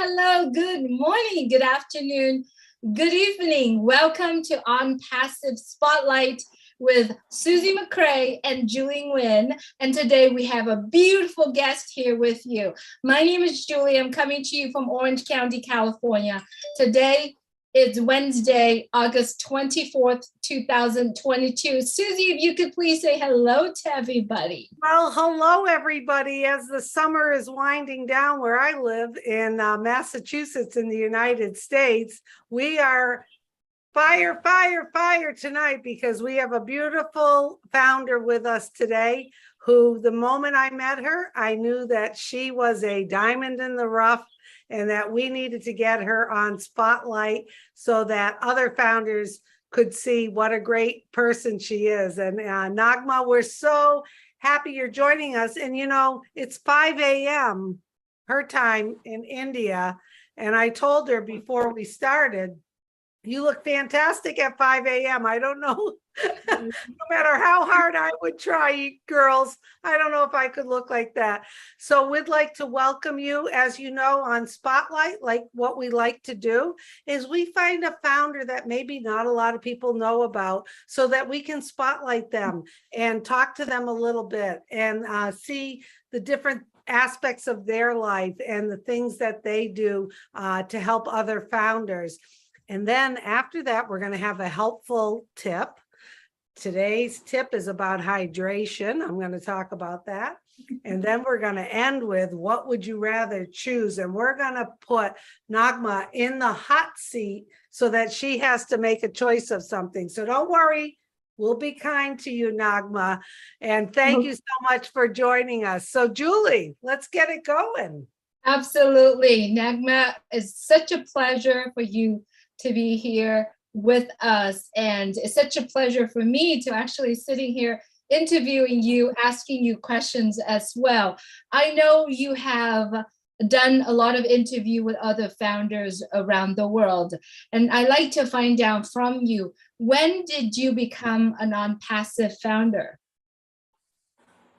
hello, good morning, good afternoon, good evening. Welcome to On Passive Spotlight with Susie McCrea and Julie Nguyen. And today we have a beautiful guest here with you. My name is Julie. I'm coming to you from Orange County, California. Today is Wednesday, August 24th, 2022. Susie, if you could please say hello to everybody. Well, hello, everybody. As the summer is winding down where I live in Massachusetts in the United States, we are fire, fire, fire tonight because we have a beautiful founder with us today who, the moment I met her, I knew that she was a diamond in the rough and that we needed to get her on Spotlight so that other founders could see what a great person she is. And Nagma, we're so happy you're joining us. And you know, it's 5 a.m. her time in India. And I told her before we started, you look fantastic at 5 a.m. I don't know, no matter how hard I would try, girls, I don't know if I could look like that. So we'd like to welcome you. As you know, on Spotlight, like what we like to do is we find a founder that maybe not a lot of people know about so that we can spotlight them and talk to them a little bit and see the different aspects of their life and the things that they do to help other founders. And then after that, we're going to have a helpful tip. Today's tip is about hydration. I'm going to talk about that. And then we're going to end with what would you rather choose? And we're going to put Nagma in the hot seat so that she has to make a choice of something. So don't worry. We'll be kind to you, Nagma. And thank you so much for joining us. So Julie, let's get it going. Absolutely. Nagma, it's such a pleasure for you to be here with us. And it's such a pleasure for me to actually sitting here interviewing you, asking you questions as well. I know you have done a lot of interview with other founders around the world. And I like to find out from you, when did you become a non-passive founder?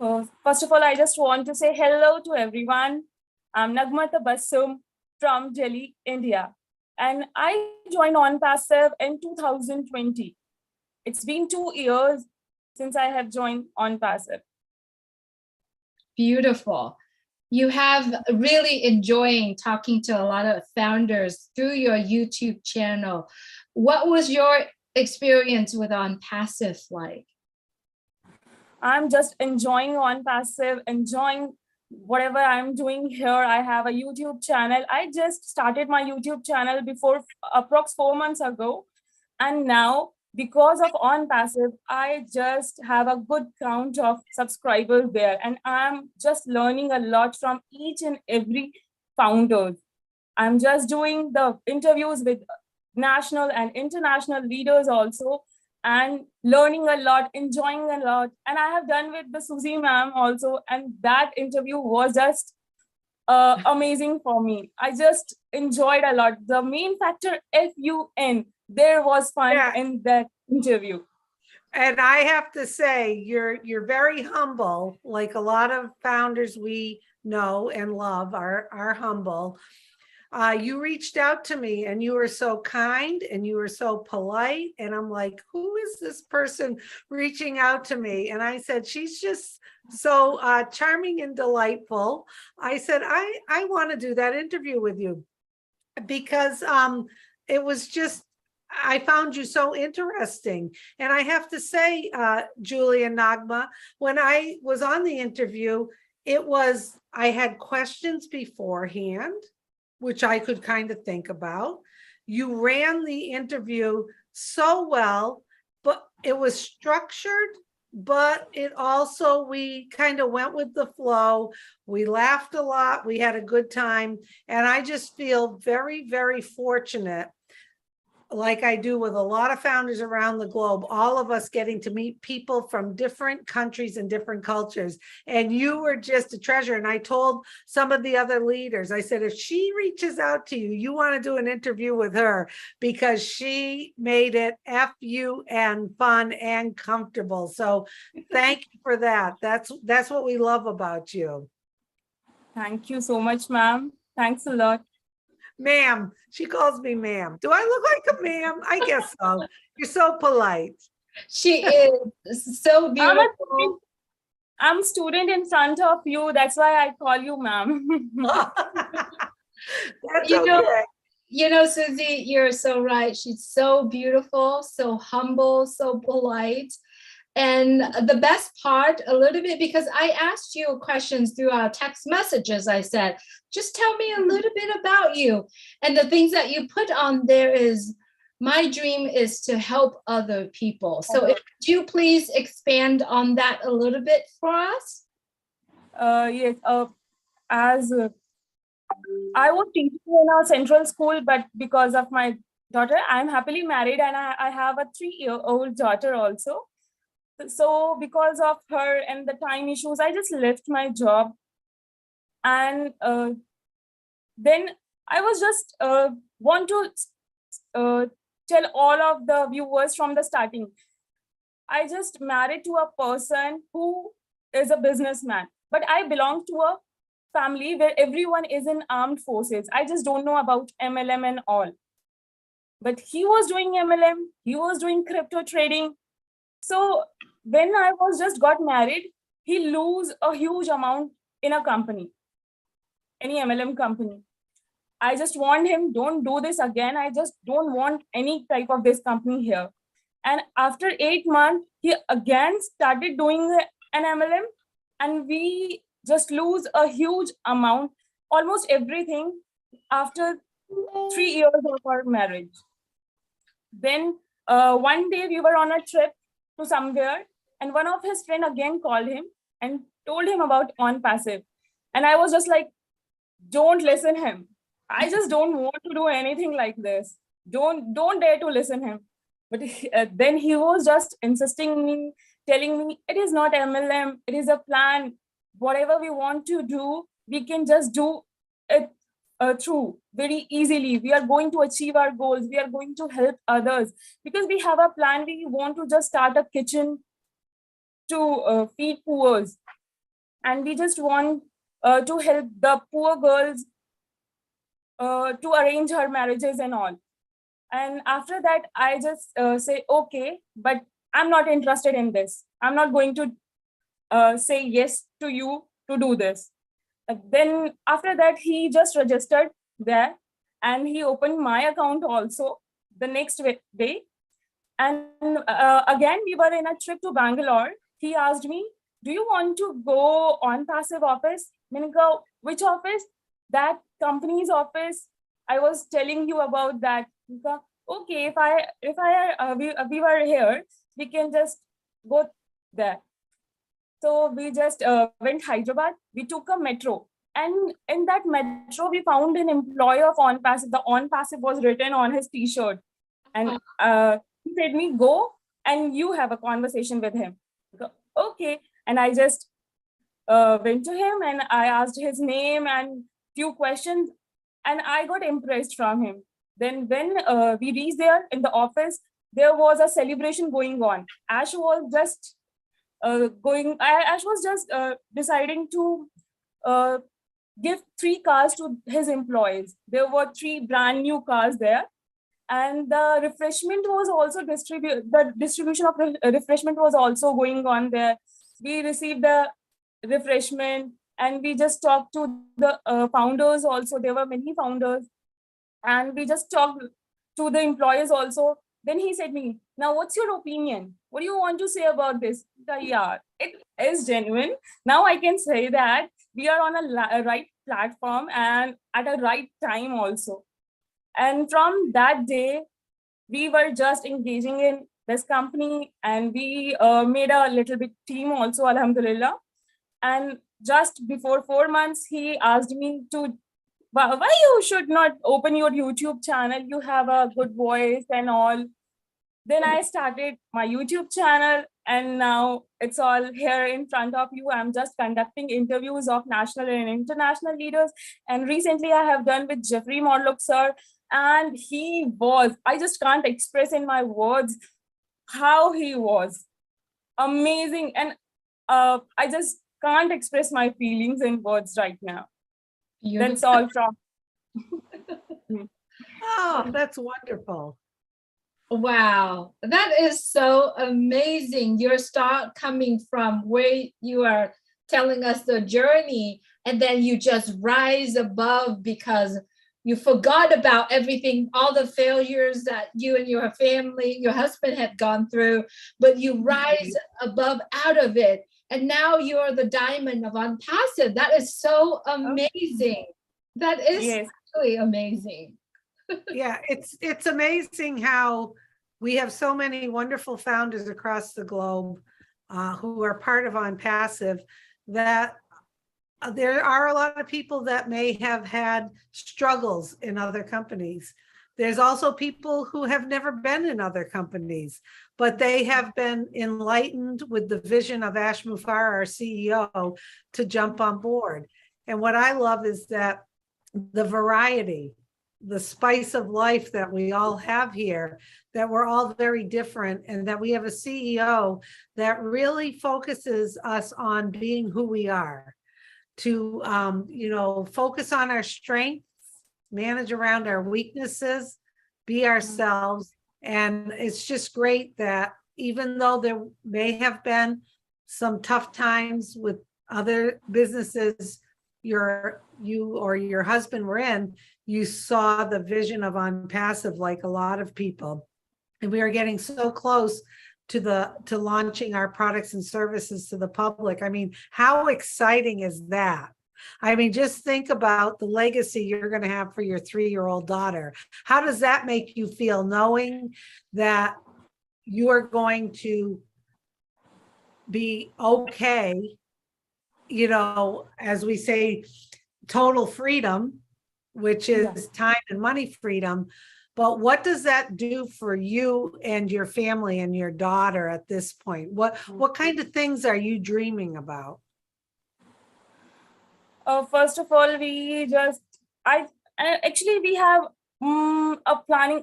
First of all, I just want to say hello to everyone. I'm Nagma Tabassum from Delhi, India. And I joined On Passive in 2020. It's been 2 years since I have joined On Passive. Beautiful. You have really enjoying talking to a lot of founders through your YouTube channel. What was your experience with On Passive like? I'm just enjoying On Passive, enjoying whatever I'm doing here. I have a YouTube channel. I just started my YouTube channel before approx 4 months ago. And now, because of On Passive, I just have a good count of subscribers there. And I'm just learning a lot from each and every founder. I'm just doing the interviews with national and international leaders also, and learning a lot, enjoying a lot. And I have done with the SUSIE ma'am also. And that interview was just amazing for me. I just enjoyed a lot. The main factor, FUN, there was fun in that interview. And I have to say, you're very humble. Like a lot of founders we know and love are humble. You reached out to me and you were so kind and you were so polite. And I'm like, who is this person reaching out to me? And I said, she's just so charming and delightful. I said, I want to do that interview with you because it was just, I found you so interesting. And I have to say, Julie and Nagma, when I was on the interview, I had questions beforehand, which I could kind of think about. You ran the interview so well, but it was structured, but it also, we kind of went with the flow. We laughed a lot. We had a good time. And I just feel very, very fortunate, like I do with a lot of founders around the globe, all of us getting to meet people from different countries and different cultures. And you were just a treasure. And I told some of the other leaders, I said, if she reaches out to you, you want to do an interview with her because she made it FUN, fun and comfortable. So thank you for that. That's what we love about you. Thank you so much, ma'am. Thanks a lot. Ma'am. She calls me ma'am. Do I look like a ma'am? I guess so. You're so polite. She is so beautiful. I'm a student in front of you. That's why I call you ma'am. That's You know, okay. Susie, you're so right. She's so beautiful, so humble, so polite. And the best part, a little bit, because I asked you questions through our text messages, I said, just tell me a little bit about you. And the things that you put on there is, my dream is to help other people. So if you please expand on that a little bit for us? Yes, as I was teaching in a central school, but because of my daughter, I'm happily married and I have a 3-year-old daughter also. So because of her and the time issues, I just left my job. And then I was just want to tell all of the viewers from the starting. I just married to a person who is a businessman, but I belong to a family where everyone is in armed forces. I just don't know about MLM and all. But he was doing MLM, he was doing crypto trading. So when I was just got married, he lose a huge amount in a company, any MLM company. I just warned him, don't do this again. I just don't want any type of this company here. And after 8 months, he again started doing an MLM, and we just lose a huge amount, almost everything, after 3 years of our marriage. Then one day we were on a trip to somewhere, and one of his friends again called him and told him about On Passive. And I was just like, don't listen him. I just don't want to do anything like this. Don't dare to listen him. But then he was just insisting me, telling me, it is not MLM, it is a plan. Whatever we want to do, we can just do it through very easily. We are going to achieve our goals. We are going to help others because we have a plan. We want to just start a kitchen to feed poor, and we just want to help the poor girls to arrange her marriages and all. And after that, I just say, okay, but I'm not interested in this. I'm not going to say yes to you to do this. Then after that, he just registered there and he opened my account also the next day. And again, we were in a trip to Bangalore. He asked me, do you want to go on passive office? Minika, which office? That company's office. I was telling you about that. Minika, okay, we were here, we can just go there. So we just went Hyderabad. We took a metro, and in that metro, we found an employee of On Passive. The On Passive was written on his T-shirt, and he said me, go and you have a conversation with him. Go, okay, and I just went to him and I asked his name and few questions, and I got impressed from him. Then when we reached there in the office, there was a celebration going on. Ash was just deciding to give 3 cars to his employees. There were 3 brand new cars there, and the refreshment was also the distribution of refreshment was also going on there. We received the refreshment, and we just talked to the founders also. There were many founders, and we just talked to the employees also. Then he said me, now what's your opinion? What do you want to say about this? Yeah, it is genuine. Now I can say that we are on a right platform and at a right time also. And from that day, we were just engaging in this company, and we made a little bit team also, alhamdulillah. And just before 4 months, he asked me to, why you should not open your YouTube channel? You have a good voice and all. Then I started my YouTube channel, and now it's all here in front of you. I'm just conducting interviews of national and international leaders. And recently I have done with Jeffrey Morlock sir, and I just can't express in my words how he was amazing. And I just can't express my feelings in words right now. Beautiful. That's all from. Oh, that's wonderful. Wow, that is so amazing. Your start coming from where you are telling us the journey, and then you just rise above because you forgot about everything, all the failures that you and your family, your husband had gone through, but you rise above out of it. And now you're the diamond of Unpassive. That is so amazing. That is Yes. really amazing. Yeah, it's amazing how we have so many wonderful founders across the globe who are part of On Passive, that there are a lot of people that may have had struggles in other companies. There's also people who have never been in other companies, but they have been enlightened with the vision of Ash Mufareh, our CEO, to jump on board. And what I love is that the variety, the spice of life that we all have here, that we're all very different, and that we have a CEO that really focuses us on being who we are, to focus on our strengths, manage around our weaknesses, be ourselves. And it's just great that even though there may have been some tough times with other businesses you or your husband were in, you saw the vision of On Passive like a lot of people. And we are getting so close to launching our products and services to the public. I mean, how exciting is that? I mean, just think about the legacy you're going to have for your 3-year-old daughter. How does that make you feel, knowing that you are going to be okay, as we say, total freedom, which is time and money freedom. But what does that do for you and your family and your daughter at this point? What kind of things are you dreaming about? First of all, we have a planning.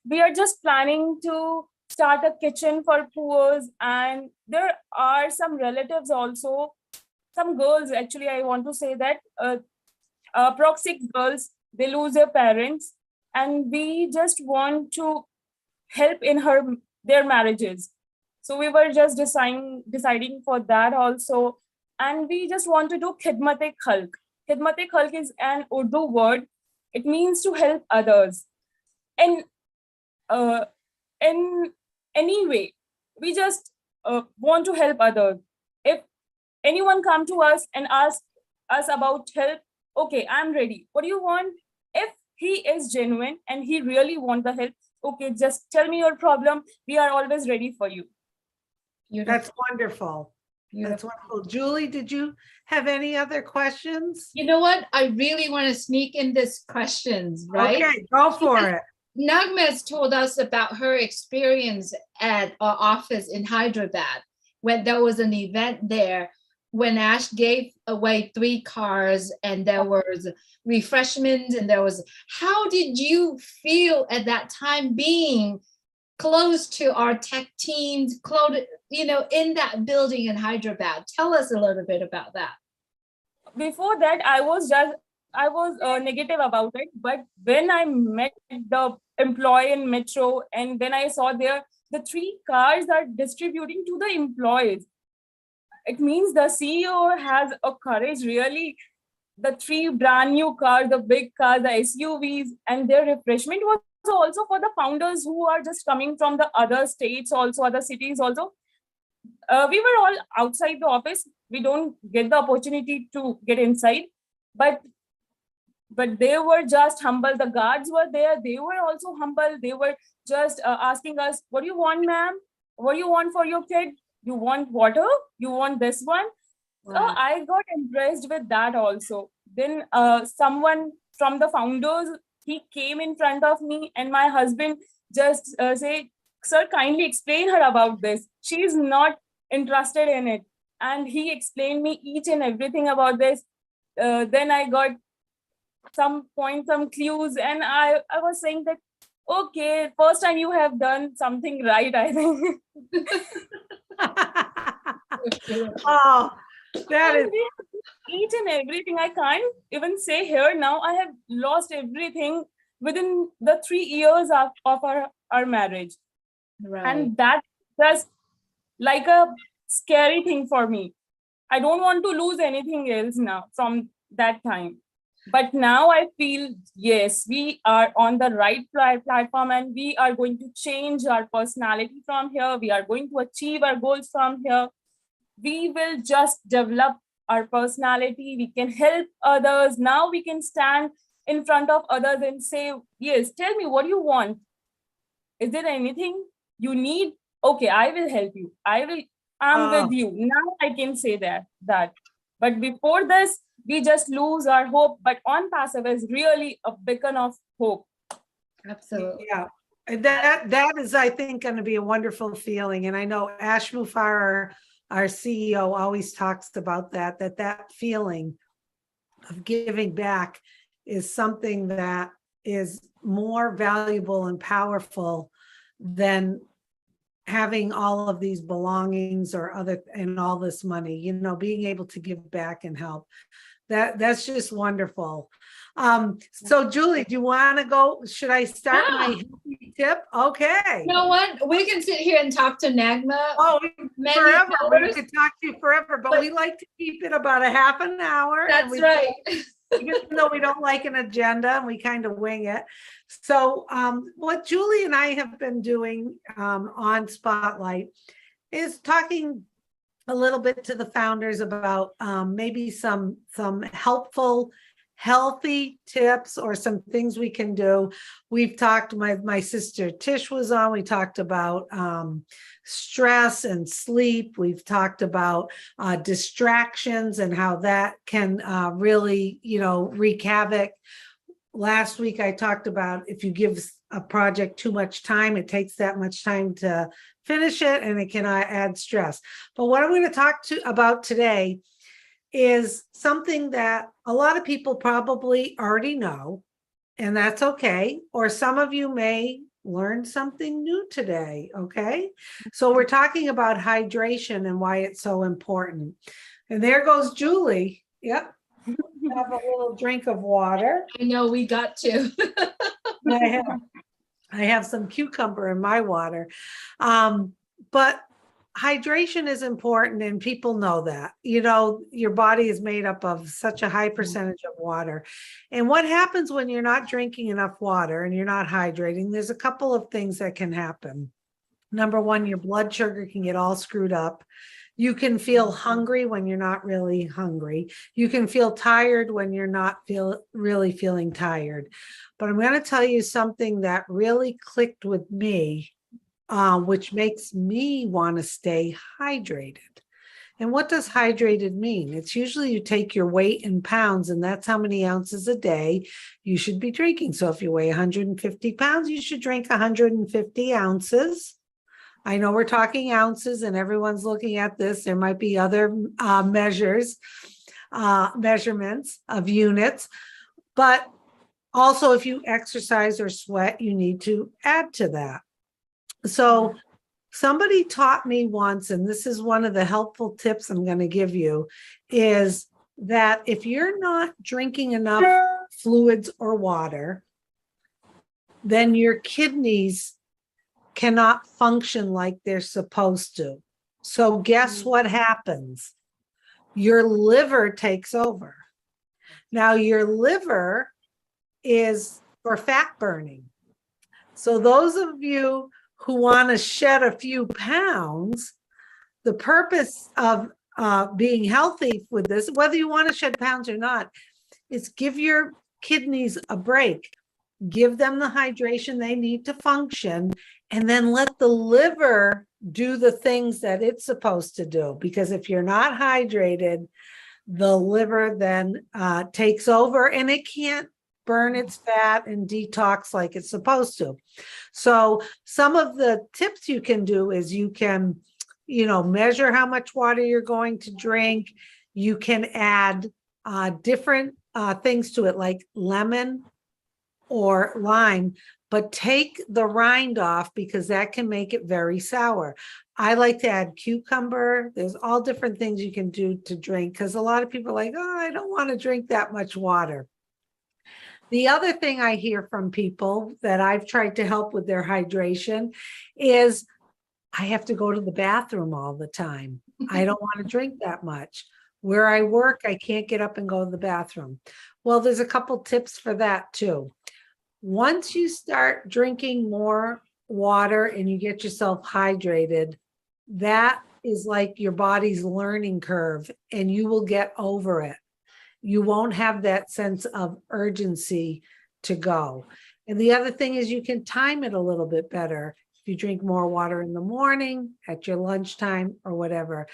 We are just planning to start a kitchen for poor, and there are some relatives also, some girls. Actually, I want to say that approx 6 girls, they lose their parents, and we just want to help in their marriages. So we were just deciding for that also. And we just want to do khidmat-e-khalq. Khidmat-e-khalq is an Urdu word. It means to help others. And in any way, we just want to help others. If anyone come to us and ask us about help, okay, I'm ready. What do you want? If he is genuine and he really want the help, okay, just tell me your problem. We are always ready for you. That's wonderful. That's wonderful. Julie, did you have any other questions? You know what? I really want to sneak in this questions, right? Okay, go for it. Nagma's told us about her experience at our office in Hyderabad, when there was an event there when Ash gave away 3 cars, and there was refreshments, and how did you feel at that time being close to our tech teams, in that building in Hyderabad? Tell us a little bit about that. Before that, I was negative about it. But when I met the employee in Metro, and when I saw the 3 cars are distributing to the employees, it means the CEO has a courage, really. The 3 brand new cars, the big cars, the SUVs, and their refreshment was also for the founders who are just coming from the other states, also other cities also. We were all outside the office. We don't get the opportunity to get inside, but they were just humble. The guards were there. They were also humble. They were just asking us, what do you want, ma'am? What do you want for your kid? You want water? You want this one? Wow. So I got impressed with that also. Then someone from the founders, he came in front of me, and my husband just say, sir, kindly explain her about this. She is not interested in it. And he explained me each and everything about this. Then I got some points, some clues, and I was saying that, okay, first time you have done something right, I think. Oh, that is each and everything. I can't even say here now. I have lost everything within the 3 years of our marriage. Right. And that just like a scary thing for me. I don't want to lose anything else now from that time. But now I feel, yes, we are on the right platform and we are going to change our personality from here. We are going to achieve our goals from here. We will just develop our personality. We can help others. Now we can stand in front of others and say, yes, tell me what you want. Is there anything you need? Okay, I will help you. I'm with you. Now I can say that. But before this, we just lose our hope. But On Passive is really a beacon of hope. Absolutely. Yeah. And that is, I think, going to be a wonderful feeling. And I know Ash Mufareh, our CEO, always talks about that feeling of giving back is something that is more valuable and powerful than having all of these belongings or and all this money, you know, being able to give back and help. That's just wonderful. So Julie, do you want to go? Should I start my healthy tip? Okay. You know what? We can sit here and talk to Nagma. Oh, many forever. We hours. could talk to you forever, but we like to keep it about a half an hour. That's right. Even though we don't like an agenda and we kind of wing it. So what Julie and I have been doing on Spotlight is talking a little bit to the founders about maybe some helpful, healthy tips or some things we can do. We've talked, my sister Tish was on, we talked about stress and sleep. We've talked about distractions and how that can really, you know, wreak havoc. Last week, I talked about if you give a project too much time, it takes that much time to finish it and it can add stress. But what I'm going to talk about today is something that a lot of people probably already know, and that's okay. Or some of you may learn something new today, okay? So we're talking about hydration and why it's so important. And there goes Julie. Yep. Have a little drink of water. I know we got to. I have some cucumber in my water. But hydration is important and people know that. You know, your body is made up of such a high percentage of water. And what happens when you're not drinking enough water and you're not hydrating? There's a couple of things that can happen. Number one, your blood sugar can get all screwed up. You can feel hungry when you're not really hungry. You can feel tired when you're not really feeling tired. But I'm going to tell you something that really clicked with me, which makes me want to stay hydrated. And what does hydrated mean? It's usually you take your weight in pounds, and that's how many ounces a day you should be drinking. So if you weigh 150 pounds, you should drink 150 ounces. I know we're talking ounces and everyone's looking at this. There might be other measurements of units, but also if you exercise or sweat, you need to add to that. So somebody taught me once, and this is one of the helpful tips I'm going to give you, is that if you're not drinking enough fluids or water, then your kidneys cannot function like they're supposed to. So guess what happens? Your liver takes over. Now your liver is for fat burning. So those of you who want to shed a few pounds, the purpose of being healthy with this, whether you want to shed pounds or not, is give your kidneys a break. Give them the hydration they need to function, and then let the liver do the things that it's supposed to do. Because if you're not hydrated, the liver then takes over and it can't burn its fat and detox like it's supposed to. So some of the tips you can do is you can, you know, measure how much water you're going to drink. You can add different things to it, like lemon or lime, but take the rind off because that can make it very sour. I like to add cucumber. There's all different things you can do to drink because a lot of people are like, oh, I don't want to drink that much water. The other thing I hear from people that I've tried to help with their hydration is I have to go to the bathroom all the time. I don't want to drink that much. Where I work, I can't get up and go to the bathroom. Well, there's a couple tips for that too. Once you start drinking more water and you get yourself hydrated, that is like your body's learning curve and you will get over it. You won't have that sense of urgency to go. And the other thing is you can time it a little bit better. If you drink more water in the morning, at your lunchtime or whatever,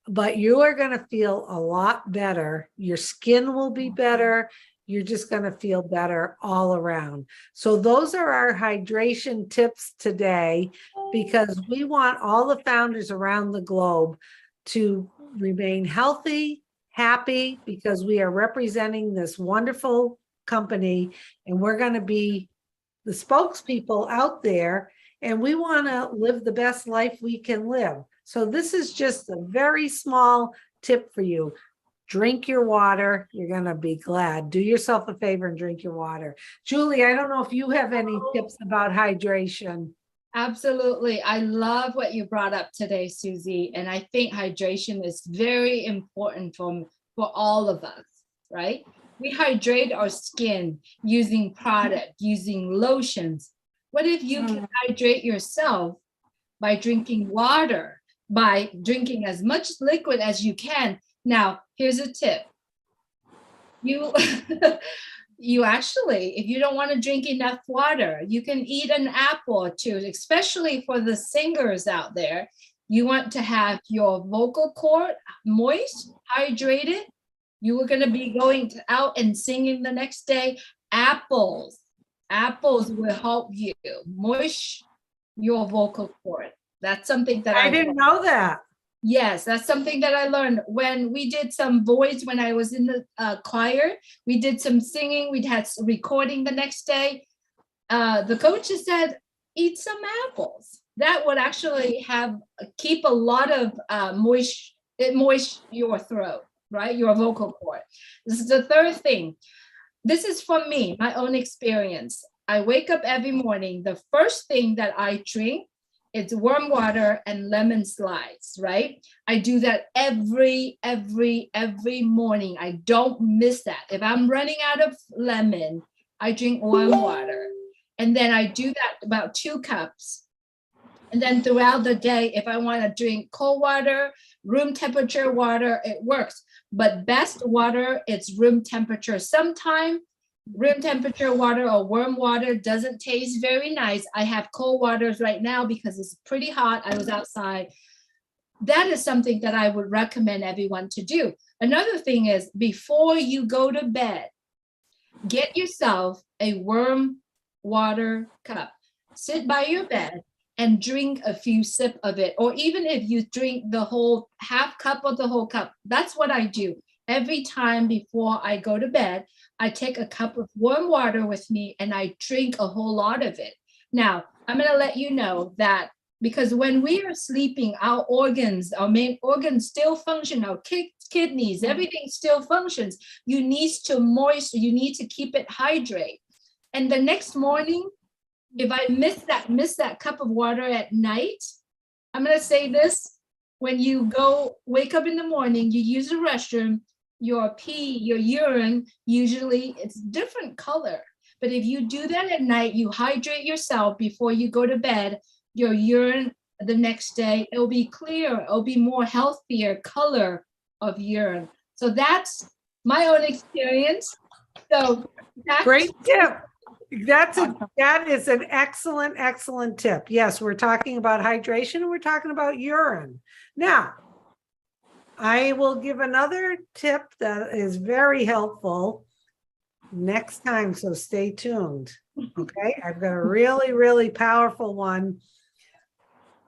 but you are going to feel a lot better. Your skin will be better. You're just going to feel better all around. So those are our hydration tips today, because we want all the founders around the globe to remain healthy, happy, because we are representing this wonderful company and we're going to be the spokespeople out there, and we want to live the best life we can live. So this is just a very small tip for you. Drink your water. You're going to be glad. Do yourself a favor and drink your water. Julie, I don't know if you have any tips about hydration. Absolutely. I love what you brought up today, Susie. And I think hydration is very important for all of us, right? We hydrate our skin using product, using lotions. What if you can hydrate yourself by drinking water, by drinking as much liquid as you can? Now, here's a tip. You actually, if you don't want to drink enough water, you can eat an apple or two, especially for the singers out there. You want to have your vocal cord moist, hydrated. You are going to be going out and singing the next day. Apples will help you moist your vocal cord. That's something that I didn't know that. Yes, that's something that I learned when we did some voice, when I was in the choir. We did some singing. We had recording the next day. The coach said, eat some apples. That would actually keep a lot of moist your throat, right? Your vocal cord. This is the third thing. This is from me, my own experience. I wake up every morning. The first thing that I drink, it's warm water and lemon slides, right? I do that every morning. I don't miss that. If I'm running out of lemon, I drink warm water. And then I do that about 2 cups. And then throughout the day, if I want to drink cold water, room temperature water, it works. But best water, it's room temperature. Sometimes room temperature water or warm water doesn't taste very nice. I have cold waters right now because it's pretty hot. I was outside. That is something that I would recommend everyone to do. Another thing is, before you go to bed, get yourself a warm water cup. Sit by your bed and drink a few sips of it. Or even if you drink the whole half cup or the whole cup, that's what I do. Every time before I go to bed, I take a cup of warm water with me and I drink a whole lot of it. Now, I'm going to let you know that because when we are sleeping, our organs, our main organs still function, our kidneys, everything still functions. You need to keep it hydrated. And the next morning, if I miss that cup of water at night, I'm going to say this, when you wake up in the morning, you use the restroom, your urine, usually it's different color. But if you do that at night, you hydrate yourself before you go to bed, your urine the next day, it'll be clear, it'll be more healthier color of urine. So that's my own experience. So great tip. That is an excellent tip. Yes, we're talking about hydration and we're talking about urine. Now, I will give another tip that is very helpful next time, so stay tuned. Okay, I've got a really powerful one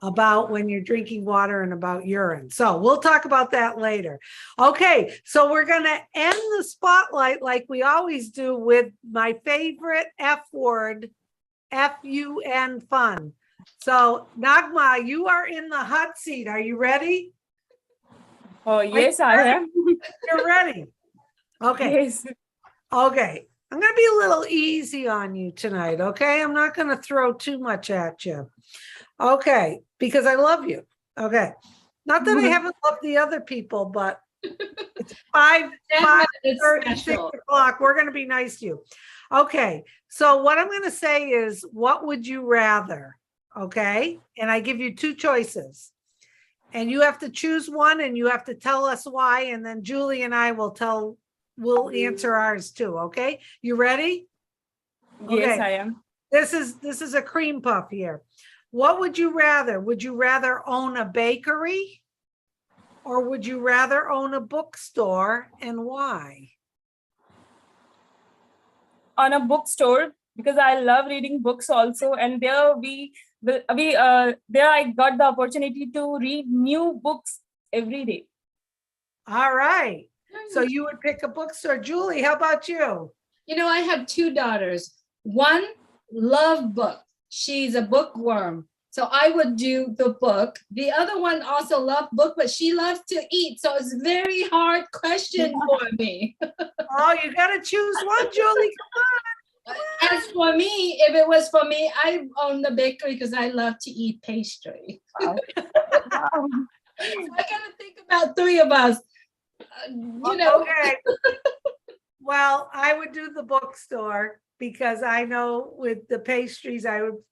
about when you're drinking water and about urine. So we'll talk about that later. Okay, so we're going to end the spotlight like we always do with my favorite F word, F-U-N, fun. So Nagma, you are in the hot seat. Are you ready? Oh, yes, I am. You're ready. Okay. Yes. Okay. I'm going to be a little easy on you tonight. Okay. I'm not going to throw too much at you. Okay. Because I love you. Okay. Not that I haven't loved the other people, but it's 5:30, 6 o'clock. We're going to be nice to you. Okay. So what I'm going to say is, what would you rather? Okay. And I give you two choices. And you have to choose one and you have to tell us why. And then Julie and I we'll answer ours too. Okay. You ready? Yes, Okay. I am. This is a cream puff here. What would you rather? Would you rather own a bakery or would you rather own a bookstore, and why? On a bookstore, because I love reading books also, and there there I got the opportunity to read new books every day. All right. So you would pick a bookstore. Julie, how about you? You know, I have two daughters. One love book. She's a bookworm. So I would do the book. The other one also loved book, but she loves to eat. So it's a very hard question for me. Oh, you got to choose one, Julie. As for me, if it was for me, I own the bakery because I love to eat pastry. Wow. Wow. I gotta think about three of us. You know. Okay. Well, I would do the bookstore because I know with the pastries, I'm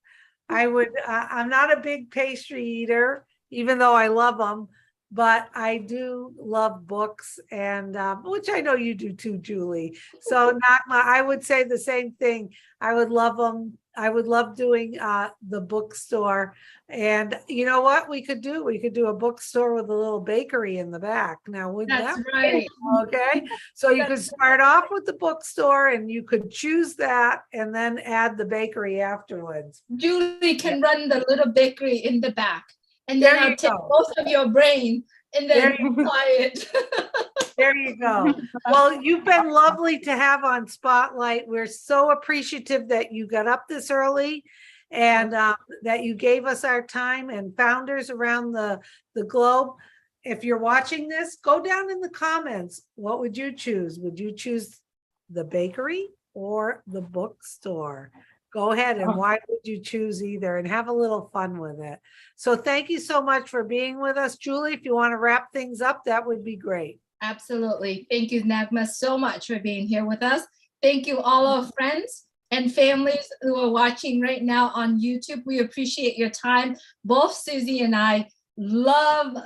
not a big pastry eater, even though I love them, but I do love books, and which I know you do too, Julie. So Nagma, I would say the same thing. I would love them. I would love doing the bookstore. And you know what we could do? We could do a bookstore with a little bakery in the back. Now, wouldn't That's that right. Okay. So you could start off with the bookstore and you could choose that and then add the bakery afterwards. Julie can run the little bakery in the back. And There then I'll you take go. most of your brain and then There quiet. There you go. Well, you've been lovely to have on Spotlight. We're so appreciative that you got up this early and that you gave us our time, and founders around the globe. If you're watching this, go down in the comments. What would you choose? Would you choose the bakery or the bookstore? Go ahead, and why would you choose either, and have a little fun with it. So thank you so much for being with us. Julie, if you want to wrap things up, that would be great. Absolutely. Thank you, Nagma, so much for being here with us. Thank you, all our friends and families who are watching right now on YouTube. We appreciate your time. Both Susie and I love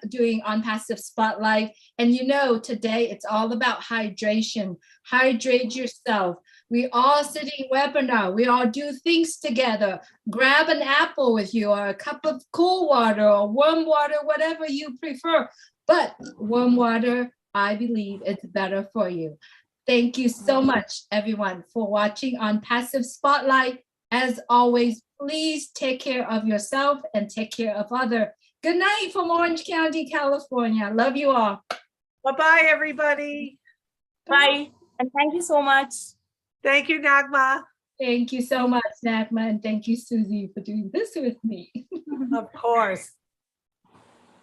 doing On Passive Spotlight. And you know, today it's all about hydration. Hydrate yourself. We all sitting webinar. We all do things together. Grab an apple with you, or a cup of cool water or warm water, whatever you prefer. But warm water, I believe, is better for you. Thank you so much, everyone, for watching On Passive Spotlight. As always, please take care of yourself and take care of others. Good night from Orange County, California. Love you all. Bye-bye, everybody. Bye. And thank you so much. Thank you, Nagma. Thank you so much, Nagma, and thank you, Susie, for doing this with me. Of course.